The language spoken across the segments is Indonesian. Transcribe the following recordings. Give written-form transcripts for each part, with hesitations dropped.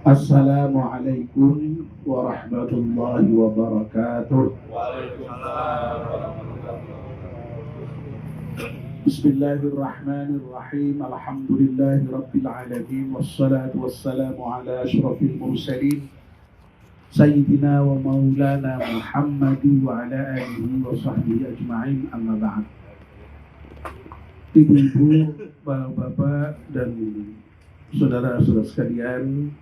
Assalamualaikum warahmatullahi wabarakatuh. Bismillahirrahmanirrahim. Alhamdulillahi rabbil alamin. Wassalatu wassalamu ala asyrafil mursalin Sayyidina wa maulana Muhammadi wa ala alihi wa sahbihi ajma'in, amma ba'd. Ibu-ibu, bapak-bapak, dan saudara-saudara sekalian,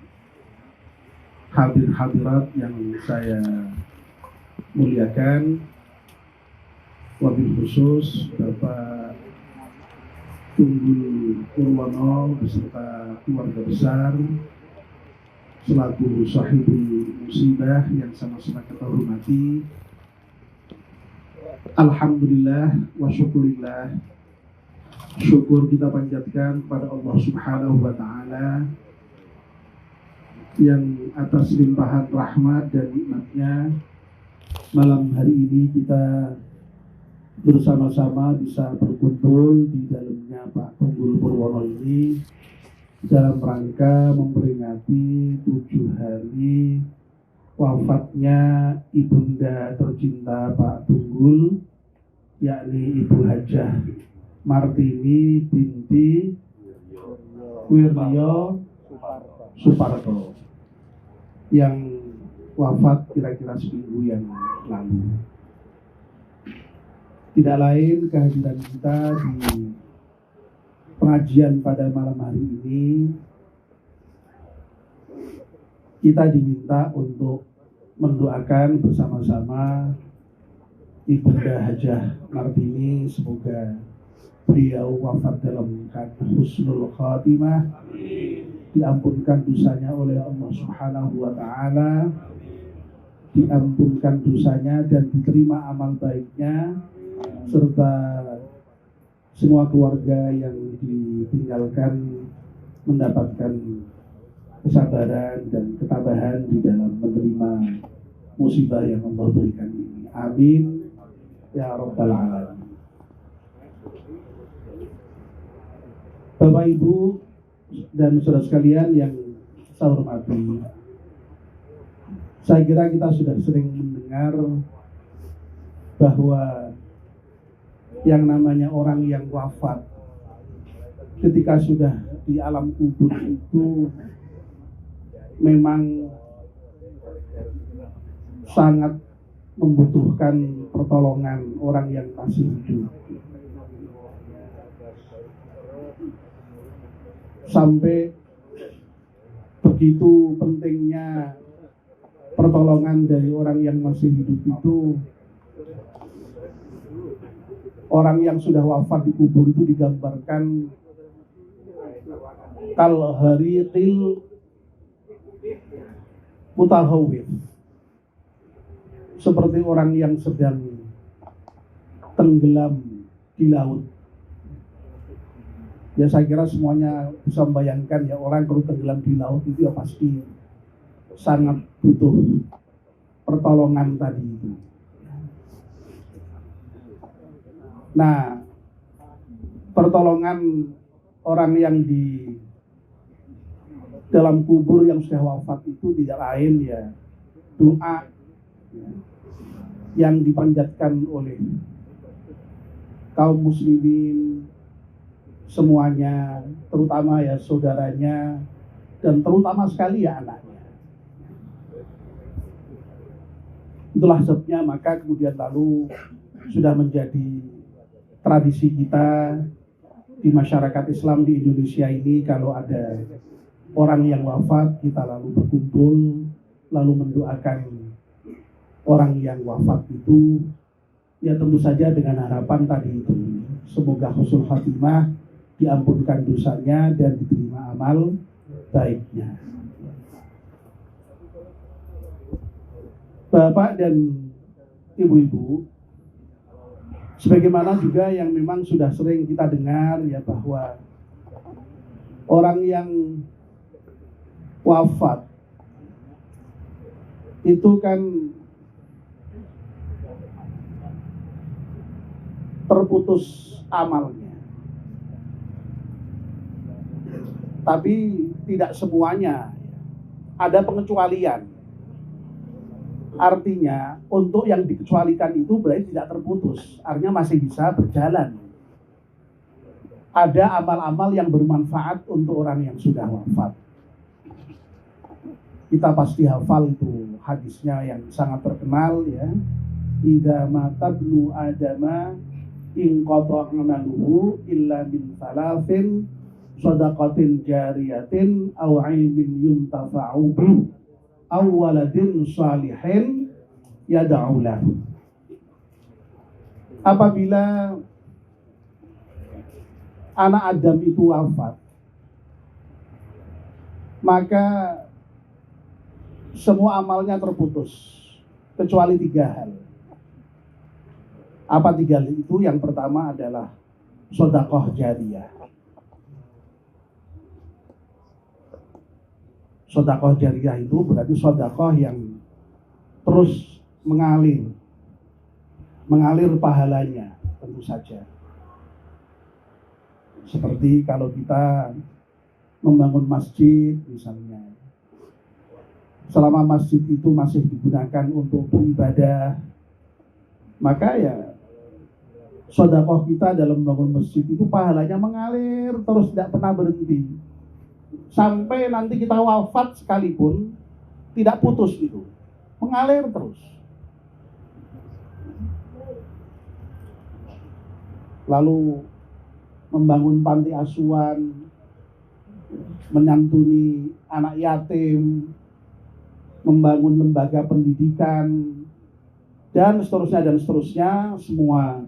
hadir-hadirat yang saya muliakan, wabil khusus Bapak Tunggul Purwono beserta keluarga besar selaku sahibul musibah yang sama-sama kita hormati. Alhamdulillah wa syukurillah, syukur kita panjatkan kepada Allah Subhanahu wa Ta'ala yang atas limpahan rahmat dan nikmatnya malam hari ini kita bersama-sama bisa berkumpul di dalamnya Pak Tunggul Purwono ini dalam rangka memperingati 7 hari wafatnya ibunda tercinta Pak Tunggul, yakni Ibu Hajah Martini binti Wiryo Suparto yang wafat kira-kira seminggu yang lalu. Tidak lain kehadiran kita di pengajian pada malam hari ini, kita diminta untuk mendoakan bersama-sama Ibunda Hajah Martini, semoga beliau wafat dalam keadaan husnul khatimah, diampunkan dosanya oleh Allah Subhanahu wa Ta'ala, diampunkan dosanya dan diterima amal baiknya, serta semua keluarga yang ditinggalkan mendapatkan kesabaran dan ketabahan di dalam menerima musibah yang Allah berikan ini. Amin ya rabbal alamin. Bapak Ibu dan saudara sekalian yang saya hormati, saya kira kita sudah sering mendengar bahwa yang namanya orang yang wafat ketika sudah di alam kubur itu memang sangat membutuhkan pertolongan orang yang masih hidup. Sampai begitu pentingnya pertolongan dari orang yang masih hidup itu, orang yang sudah wafat di kubur itu digambarkan kal hariqil mutahawwif, seperti orang yang sedang tenggelam di laut. Ya saya kira semuanya bisa membayangkan ya, orang kalau tenggelam di laut itu ya pasti sangat butuh pertolongan tadi itu. Nah, pertolongan orang yang di dalam kubur yang sudah wafat itu tidak lain ya doa yang dipanjatkan oleh kaum muslimin semuanya, terutama ya saudaranya, dan terutama sekali ya anaknya. Itulah sebabnya maka kemudian lalu sudah menjadi tradisi kita di masyarakat Islam di Indonesia ini, kalau ada orang yang wafat kita lalu berkumpul lalu mendoakan orang yang wafat itu, ya tentu saja dengan harapan tadi itu, semoga husnul khatimah, diampunkan dosanya dan diterima amal baiknya. Bapak dan ibu-ibu, sebagaimana juga yang memang sudah sering kita dengar ya, bahwa orang yang wafat itu kan terputus amalnya. Tapi tidak semuanya ada pengecualian. Artinya untuk yang dikecualikan itu berarti tidak terputus, artinya masih bisa berjalan. Ada amal-amal yang bermanfaat untuk orang yang sudah wafat. Kita pasti hafal itu hadisnya yang sangat terkenal ya. Idza mata ibnu adama in qata'a amaluhu illa min thalathin shadaqatin jariyatin aw 'ilmin yuntafa'u bihi aw waladin shalihin yad'u lahu. Apabila anak Adam itu wafat, maka semua amalnya terputus kecuali 3 hal. Apa 3 hal itu? Yang pertama adalah sedekah jariyah. Sedekah jariyah itu berarti sedekah yang terus mengalir pahalanya, tentu saja. Seperti kalau kita membangun masjid misalnya, selama masjid itu masih digunakan untuk beribadah, maka ya sedekah kita dalam membangun masjid itu pahalanya mengalir terus, tidak pernah berhenti sampai nanti kita wafat sekalipun tidak putus, itu mengalir terus. Lalu membangun panti asuhan, menyantuni anak yatim, membangun lembaga pendidikan, dan seterusnya, semua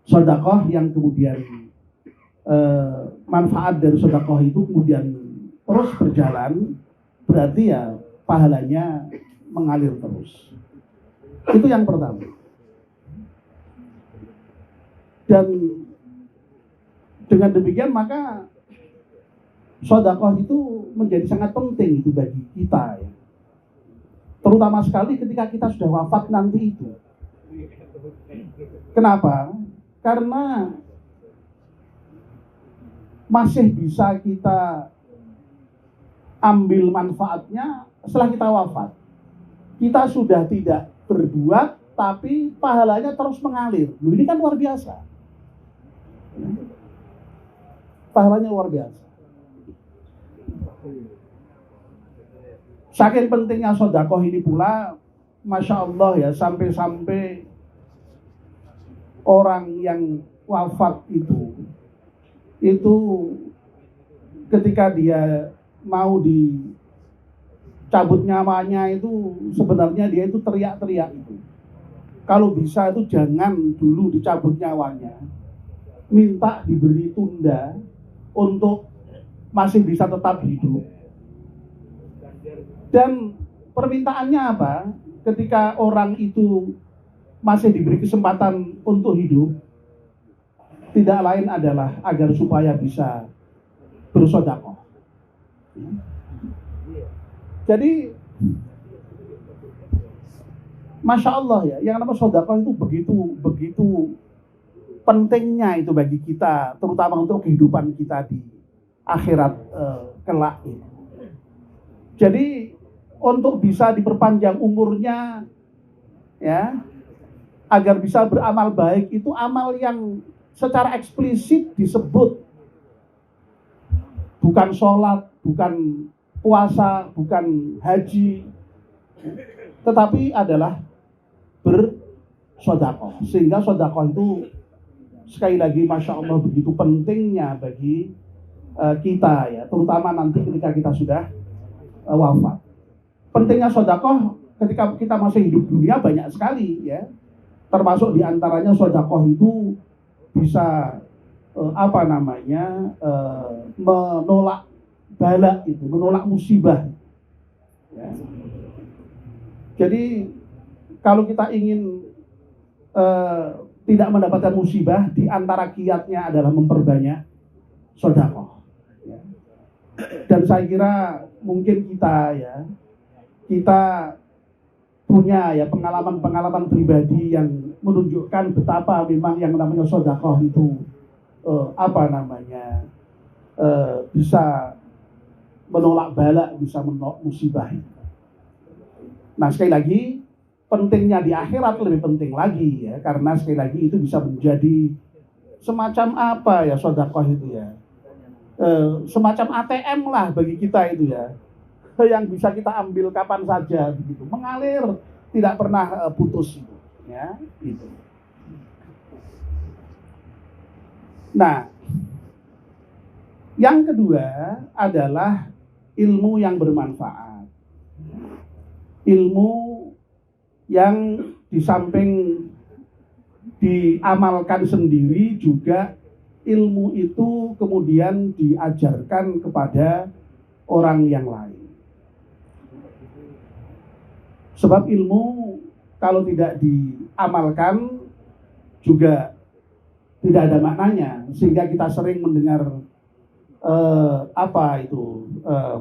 sedekah yang kemudian manfaat dari sedekah itu kemudian terus berjalan, berarti ya pahalanya mengalir terus. Itu yang pertama. Dan dengan demikian maka sedekah itu menjadi sangat penting itu bagi kita ya. Terutama sekali ketika kita sudah wafat nanti itu. Kenapa? Karena masih bisa kita ambil manfaatnya setelah kita wafat. Kita sudah tidak berbuat, tapi pahalanya terus mengalir. Loh, ini kan luar biasa. Pahalanya luar biasa. Saking pentingnya sedekah ini pula, Masya Allah ya, sampai-sampai orang yang wafat itu ketika dia mau dicabut nyawanya itu sebenarnya dia itu teriak-teriak itu. Kalau bisa itu jangan dulu dicabut nyawanya, minta diberi tunda untuk masih bisa tetap hidup. Dan permintaannya apa? Ketika orang itu masih diberi kesempatan untuk hidup, tidak lain adalah agar supaya bisa bersedekah. Jadi Masya Allah ya, yang namanya sedekah itu begitu pentingnya itu bagi kita, terutama untuk kehidupan kita di akhirat kelak ini. Jadi untuk bisa diperpanjang umurnya ya, agar bisa beramal baik, itu amal yang secara eksplisit disebut, bukan sholat, bukan puasa, bukan haji, tetapi adalah bersedekah. Sehingga sedekah itu sekali lagi Masya Allah begitu pentingnya bagi kita ya, terutama nanti ketika kita sudah wafat. Pentingnya sedekah ketika kita masih hidup dunia banyak sekali ya, termasuk diantaranya sedekah itu bisa menolak bala itu, menolak musibah ya. Jadi kalau kita ingin tidak mendapatkan musibah, di antara kiatnya adalah memperbanyak sedekah ya. Dan saya kira mungkin kita punya ya pengalaman pribadi yang menunjukkan betapa memang yang namanya sedekah itu bisa menolak bala, bisa menolak musibah. Nah, sekali lagi pentingnya di akhirat lebih penting lagi ya, karena sekali lagi itu bisa menjadi semacam apa ya, sedekah itu ya, semacam ATM lah bagi kita itu ya, yang bisa kita ambil kapan saja begitu, mengalir tidak pernah putus itu ya gitu. Nah, yang kedua adalah ilmu yang bermanfaat. Ilmu yang di samping diamalkan sendiri, juga ilmu itu kemudian diajarkan kepada orang yang lain. Sebab ilmu kalau tidak diamalkan juga tidak ada maknanya, sehingga kita sering mendengar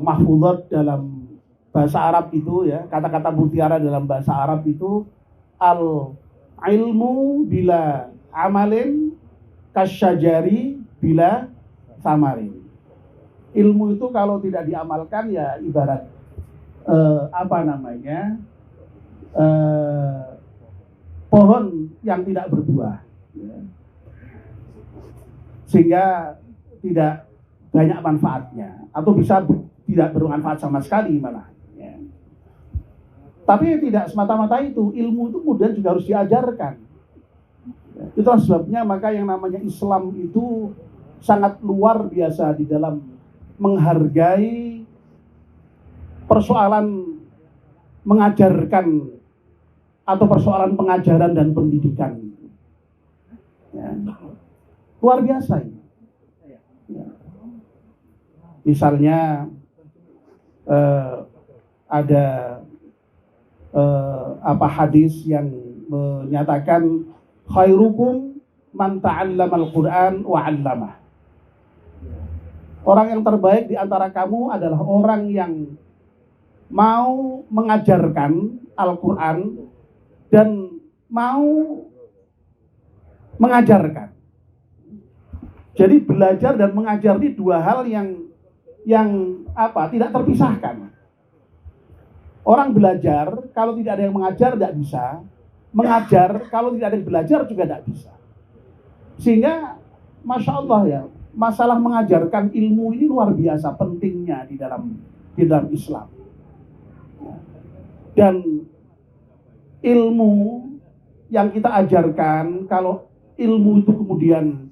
mahfuzat dalam bahasa Arab itu ya, kata-kata mutiara dalam bahasa Arab itu, al ilmu bila amalin kasyajari bila samarin. Ilmu itu kalau tidak diamalkan ya ibarat pohon yang tidak berbuah ya. Sehingga tidak banyak manfaatnya, atau bisa tidak bermanfaat sama sekali malah ya. Tapi tidak semata-mata itu, ilmu itu kemudian juga harus diajarkan ya. Itulah sebabnya maka yang namanya Islam itu sangat luar biasa di dalam menghargai persoalan mengajarkan atau persoalan pengajaran dan pendidikan ya. Luar biasa ini ya. Misalnya ada hadis yang menyatakan khairukum man ta'allamal Qur'an wa 'allamah. Orang yang terbaik di antara kamu adalah orang yang mau mengajarkan Al-Qur'an dan mau mengajarkan. Jadi belajar dan mengajar ini dua hal yang tidak terpisahkan. Orang belajar kalau tidak ada yang mengajar tidak bisa, mengajar kalau tidak ada yang belajar juga tidak bisa. Sehingga Masya Allah ya, masalah mengajarkan ilmu ini luar biasa pentingnya di dalam Islam. Dan ilmu yang kita ajarkan, kalau ilmu itu kemudian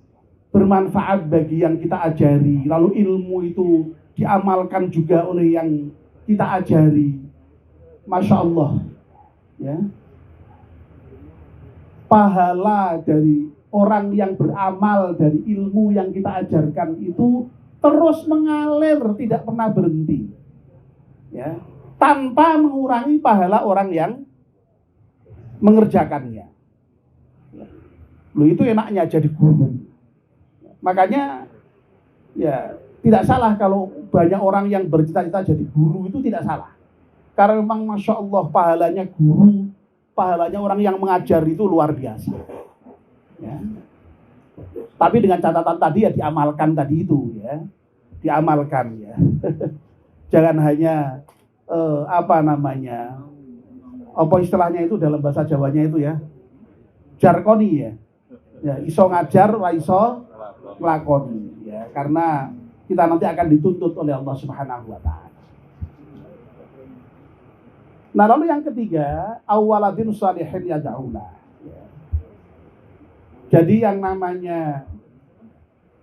bermanfaat bagi yang kita ajari, lalu ilmu itu diamalkan juga oleh yang kita ajari, Masya Allah ya, pahala dari orang yang beramal dari ilmu yang kita ajarkan itu terus mengalir, tidak pernah berhenti ya, tanpa mengurangi pahala orang yang mengerjakannya. Loh, itu enaknya jadi guru. Makanya ya tidak salah kalau banyak orang yang bercita-cita jadi guru, itu tidak salah. Karena memang Masya Allah pahalanya guru, pahalanya orang yang mengajar itu luar biasa ya. Tapi dengan catatan tadi ya, diamalkan tadi itu ya, diamalkan ya. Jangan hanya apa istilahnya itu dalam bahasa Jawanya itu ya, jarkoni ya, iso ngajar ra iso nglakoni ya, karena kita nanti akan dituntut oleh Allah Subhanahu wa taala. Nah, lalu yang ketiga, awaladin shalihin yad'ulah. Jadi yang namanya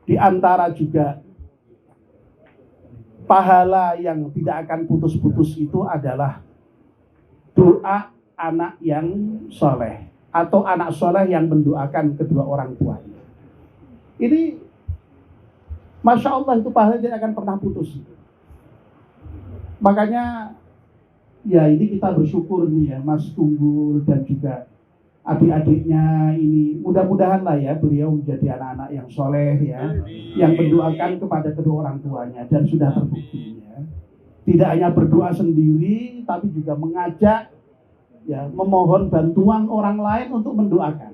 di antara juga pahala yang tidak akan putus-putus itu adalah doa anak yang soleh, atau anak soleh yang mendoakan kedua orang tuanya. Ini Masya Allah itu pahalanya tidak akan pernah putus. Makanya ya ini kita bersyukur nih ya, Mas Tunggul dan juga adik-adiknya ini, mudah-mudahan lah ya beliau menjadi anak-anak yang soleh ya, yang mendoakan kepada kedua orang tuanya, dan sudah terbukti ya. Tidak hanya berdoa sendiri, tapi juga mengajak ya, memohon bantuan orang lain untuk mendoakan.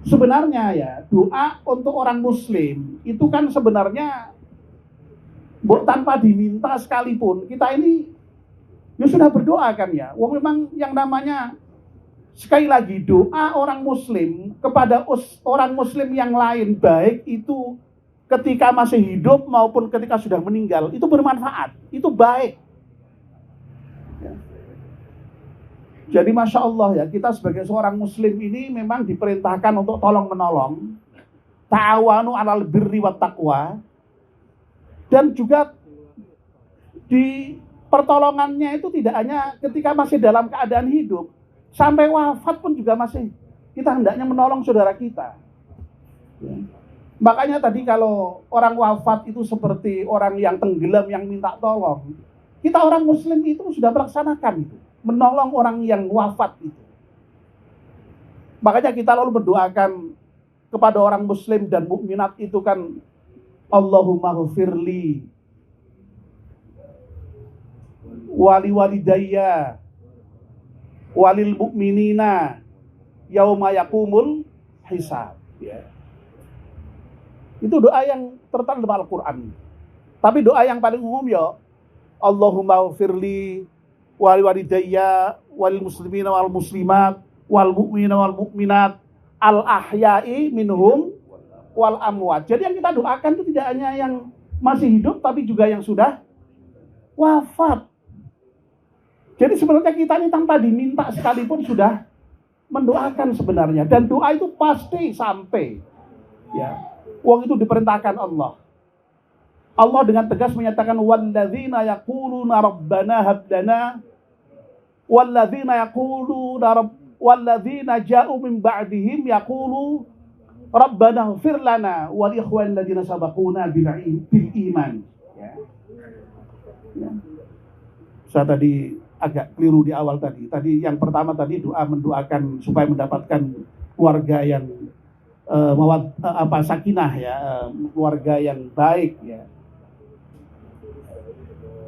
sebenarnya ya doa untuk orang muslim itu kan sebenarnya tanpa diminta sekalipun kita ini ya sudah berdoa kan ya. Wong memang yang namanya sekali lagi doa orang muslim kepada orang muslim yang lain baik itu ketika masih hidup maupun ketika sudah meninggal itu bermanfaat, itu baik. Jadi Masya Allah ya, kita sebagai seorang muslim ini memang diperintahkan untuk tolong menolong, ta'awanu 'alal birri wat taqwa, dan juga di pertolongannya itu tidak hanya ketika masih dalam keadaan hidup, sampai wafat pun juga masih kita hendaknya menolong saudara kita. Ya. Makanya tadi kalau orang wafat itu seperti orang yang tenggelam yang minta tolong, kita orang muslim itu sudah melaksanakan itu, menolong orang yang wafat itu. Makanya kita lalu berdoakan kepada orang muslim dan mukminat itu kan, Allahumma ghfirli wali walidayya walil mu'minina yauma yakumul hisab. Ya. Itu doa yang tertera dalam Al-Quran. Tapi doa yang paling umum ya, Allahumma ghfirli wali walidayya walil muslimina wal muslimat wal mu'minina wal mu'minat al ahya'i minhum wal amwat. Jadi yang kita doakan itu tidak hanya yang masih hidup tapi juga yang sudah wafat. Jadi sebenarnya kita ini tanpa diminta sekalipun sudah mendoakan sebenarnya, dan doa itu pasti sampai. Ya. Wong itu diperintahkan Allah. Allah dengan tegas menyatakan walladzina yaquluna rabbana hab lana walladzina yaquluna walladzina ja'u min ba'dihim yaqulu rabbana ighfir lana wal ikhwanil ladzina sabaquna bil iman. Ya. Ya. Saya tadi agak keliru di awal tadi. Tadi yang pertama tadi doa mendoakan supaya mendapatkan keluarga yang sakinah ya, keluarga yang baik ya.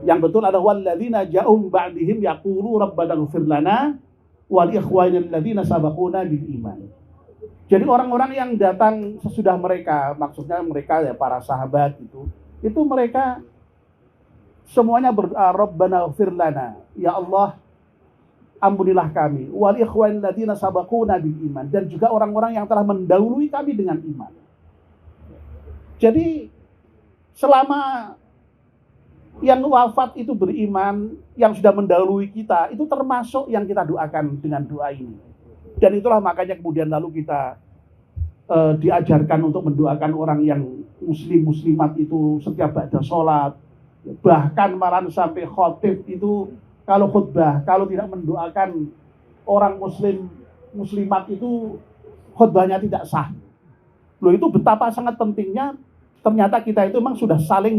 Yang betul adalah walladzina ja'u ba'dihim yaqulu rabbana ighfir lana wal ikhwanil ladzina sabaquna bil iman. Jadi orang-orang yang datang sesudah mereka, maksudnya mereka ya para sahabat itu mereka semuanya berdoa rabbana ighfir lana, ya Allah ampunilah kami, wal ikhwanil ladzina sabaquna bil iman, dan juga orang-orang yang telah mendahului kami dengan iman. Jadi selama yang wafat itu beriman, yang sudah mendahului kita, itu termasuk yang kita doakan dengan doa ini. Dan itulah makanya kemudian lalu kita diajarkan untuk mendoakan orang yang muslim-muslimat itu setiap ba'da sholat. Bahkan malah sampai khotib itu kalau khutbah, kalau tidak mendoakan orang muslimat itu khutbahnya tidak sah. Loh, itu betapa sangat pentingnya. Ternyata kita itu memang sudah saling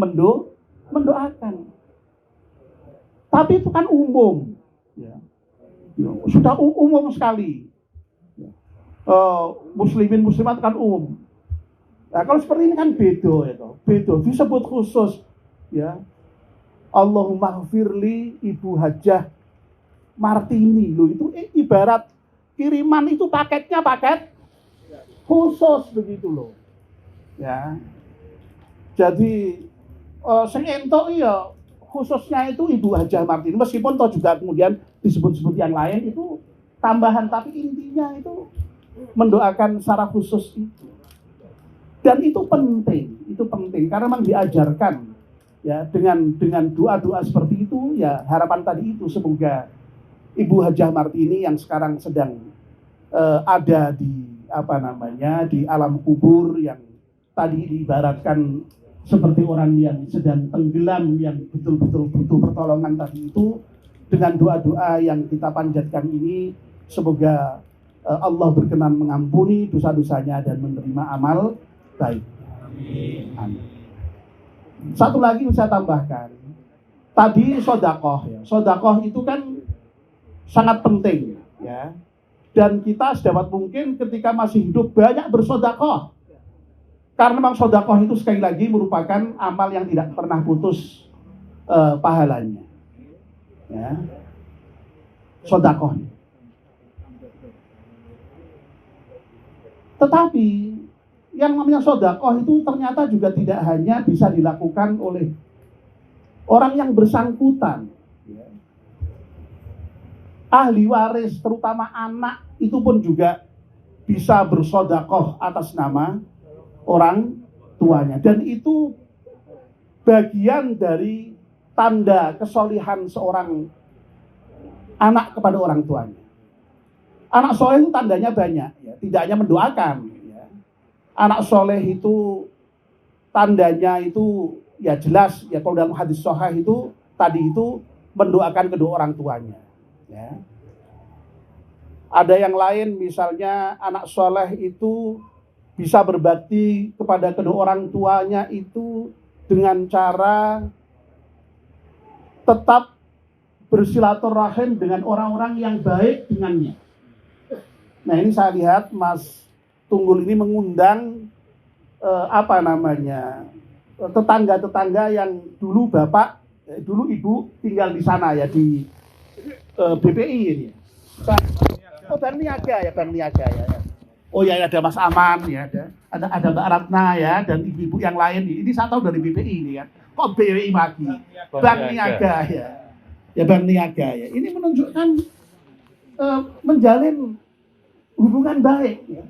mendoakan. Tapi itu kan umum, ya. Sudah umum sekali. Muslimin muslimat kan umum. Nah, kalau seperti ini kan beda disebut khusus, ya. Allahumma ghfirli Ibu Hajah Martini. Loh, itu ibarat kiriman itu paketnya paket khusus begitu loh. Ya. Jadi sing entuk ya khususnya itu Ibu Hajah Martini, meskipun toh juga kemudian disebut-sebut yang lain itu tambahan, tapi intinya itu mendoakan secara khusus itu. Dan itu penting karena memang diajarkan ya dengan doa-doa seperti itu ya. Harapan tadi itu semoga Ibu Hajah Martini yang sekarang sedang ada di di alam kubur, yang tadi diibaratkan seperti orang yang sedang tenggelam, yang betul-betul butuh pertolongan tadi itu, dengan doa-doa yang kita panjatkan ini semoga Allah berkenan mengampuni dosa-dosanya dan menerima amal baik. Amin. Satu lagi yang saya tambahkan, tadi sedekah ya. Sedekah itu kan sangat penting ya. Dan kita sedapat mungkin ketika masih hidup banyak bersedekah. Karena memang sedekah itu sekali lagi merupakan amal yang tidak pernah putus pahalanya. Ya. Sedekah. Tetapi yang namanya sedekah itu ternyata juga tidak hanya bisa dilakukan oleh orang yang bersangkutan. Ahli waris, terutama anak, itu pun juga bisa bersedekah atas nama orang tuanya. Dan itu bagian dari tanda kesolihan seorang anak kepada orang tuanya. Anak soleh itu tandanya banyak, ya. Tidak hanya mendoakan. Ya. Anak soleh itu tandanya itu ya jelas, ya kalau dalam hadis sahih itu tadi itu mendoakan kedua orang tuanya. Ya. Ada yang lain, misalnya anak soleh itu bisa berbakti kepada kedua orang tuanya itu dengan cara tetap bersilaturahim dengan orang-orang yang baik dengannya. Nah, ini saya lihat Mas Tunggul ini mengundang tetangga-tetangga yang dulu bapak, dulu ibu tinggal di sana ya, di BPI ini. Oh, Bang Niaga ya. Oh ya, ada Mas Aman ya, ada Mbak Ratna ya, dan ibu-ibu yang lain. Ini saya tahu dari BPI ini kan. Kok BPI lagi? Bang Niaga ya. Ya Bang Niaga ya. Ini menunjukkan menjalin hubungan baik ya,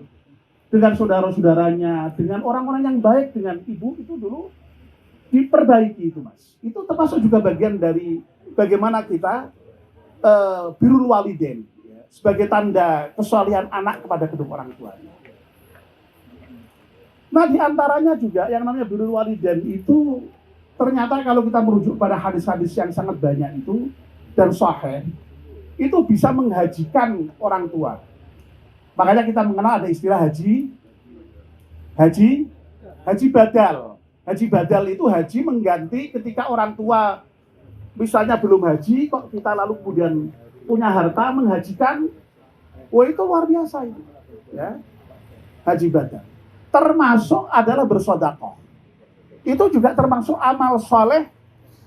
dengan saudara-saudaranya, dengan orang-orang yang baik, dengan ibu itu dulu diperbaiki itu Mas. Itu termasuk juga bagian dari bagaimana kita birrul walidain ya, sebagai tanda kesolihan anak kepada kedua orang tuanya. Nah, diantaranya juga yang namanya birrul walidain itu ternyata kalau kita merujuk pada hadis-hadis yang sangat banyak itu dan sahih, itu bisa menghajikan orang tua. Makanya kita mengenal ada istilah haji badal. Haji badal itu haji mengganti ketika orang tua misalnya belum haji, kok kita lalu kemudian punya harta menghajikan. Wah, itu luar biasa itu. Ya. Haji badal. Termasuk adalah bersedekah. Itu juga termasuk amal soleh,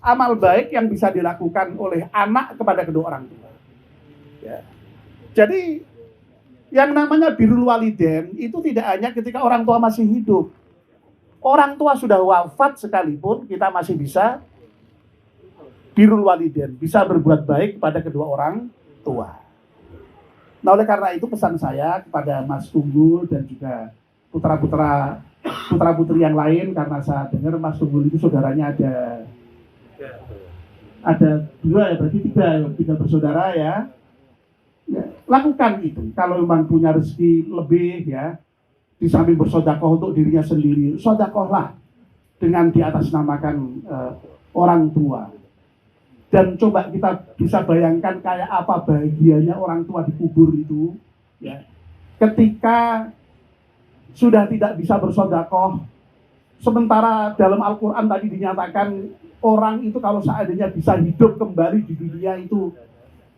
amal baik yang bisa dilakukan oleh anak kepada kedua orang tua. Ya. Jadi yang namanya birrul walidain itu tidak hanya ketika orang tua masih hidup. Orang tua sudah wafat sekalipun kita masih bisa birrul walidain, bisa berbuat baik kepada kedua orang tua. Nah, oleh karena itu pesan saya kepada Mas Tunggul dan juga putra-putri yang lain, karena saya dengar Mas Tunggul itu saudaranya ada dua ya, berarti tiga bersaudara ya. Ya, lakukan itu. Kalau memang punya rezeki lebih ya, di samping bersedekah untuk dirinya sendiri, sedekahlah dengan diatasnamakan orang tua. Dan coba kita bisa bayangkan kayak apa bahagianya orang tua dikubur itu ya. Ketika sudah tidak bisa bersedekah, sementara dalam Al-Qur'an tadi dinyatakan orang itu kalau seandainya bisa hidup kembali di dunia itu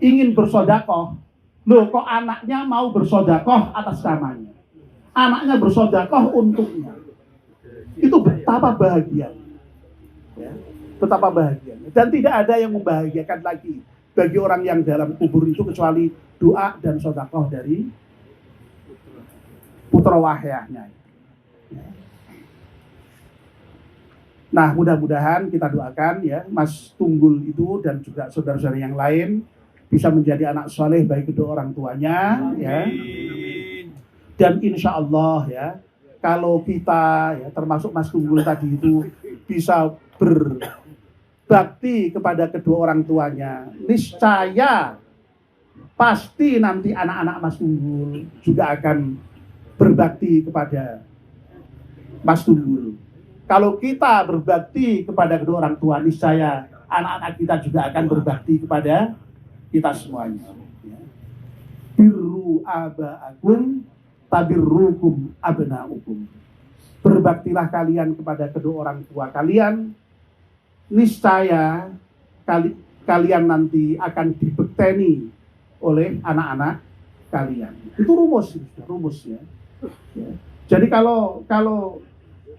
ingin bersedekah. Loh, kok anaknya mau bersedekah atas namanya? Anaknya bersedekah untuknya. Itu betapa bahagia. Ya, betapa bahagia. Dan tidak ada yang membahagiakan lagi bagi orang yang dalam kubur itu kecuali doa dan sedekah dari putra wahyahnya. Ya. Nah, mudah-mudahan kita doakan ya Mas Tunggul itu dan juga saudara-saudara yang lain bisa menjadi anak soleh baik kedua orang tuanya. Amin. Ya. Dan insya Allah ya, kalau kita ya termasuk Mas Tunggul tadi itu bisa berbakti kepada kedua orang tuanya, niscaya pasti nanti anak-anak Mas Tunggul juga akan berbakti kepada Mas Tunggul. Kalau kita berbakti kepada kedua orang tua, niscaya anak-anak kita juga akan berbakti kepada kita semuanya. Birru aba'akum tabirrukum abna'ukum. Berbaktilah kalian kepada kedua orang tua kalian, niscaya kalian nanti akan dibekteni oleh anak-anak kalian. Itu rumus ya. Jadi kalau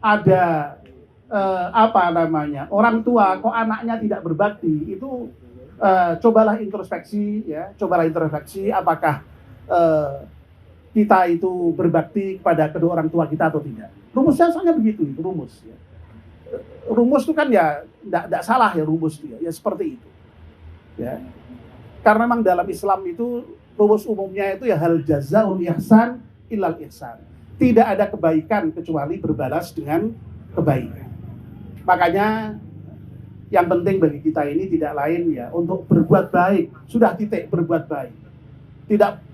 ada orang tua kok anaknya tidak berbakti, itu cobalah introspeksi ya, apakah kita itu berbakti kepada kedua orang tua kita atau tidak. Rumusnya sangat begitu, itu rumus. Ya. Rumus itu kan ya tidak salah ya rumus itu ya seperti itu. Ya. Karena memang dalam Islam itu rumus umumnya itu ya hal jazaul ihsan illal ihsan. Tidak ada kebaikan kecuali berbalas dengan kebaikan. Makanya yang penting bagi kita ini tidak lain ya untuk berbuat baik. Sudah titik berbuat baik.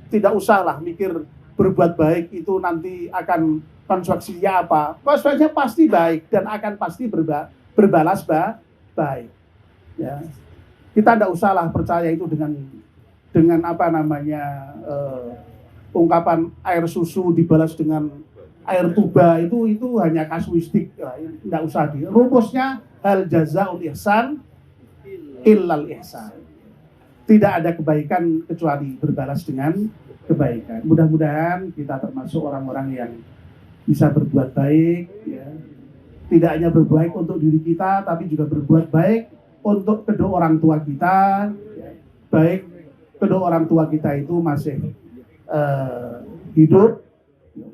Tidak usahlah mikir berbuat baik itu nanti akan konsekuensinya apa. Konsekuensinya pasti baik dan akan pasti berbalas baik. Ya. Kita tidak usahlah percaya itu dengan apa namanya ungkapan air susu dibalas dengan air tuba itu hanya kasuistik, tidak usah di. Rumusnya hal jazaul ihsan illal ihsan. Tidak ada kebaikan kecuali berbalas dengan kebaikan. Mudah-mudahan kita termasuk orang-orang yang bisa berbuat baik, ya. Tidak hanya berbuat baik untuk diri kita, tapi juga berbuat baik untuk kedua orang tua kita, ya. Baik kedua orang tua kita itu masih hidup,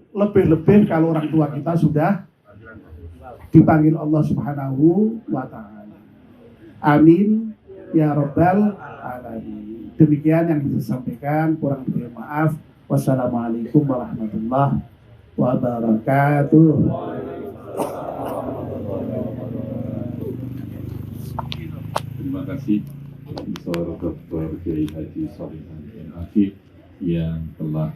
lebih-lebih kalau orang tua kita sudah dipanggil Allah Subhanahu wa Ta'ala. Amin ya Rabbal alamin. Demikian yang bisa sampaikan, kurang lebih maaf. Wassalamualaikum warahmatullahi wabarakatuh. Terima kasih Dr. Kiai Haji Sholihin M. Afif yang telah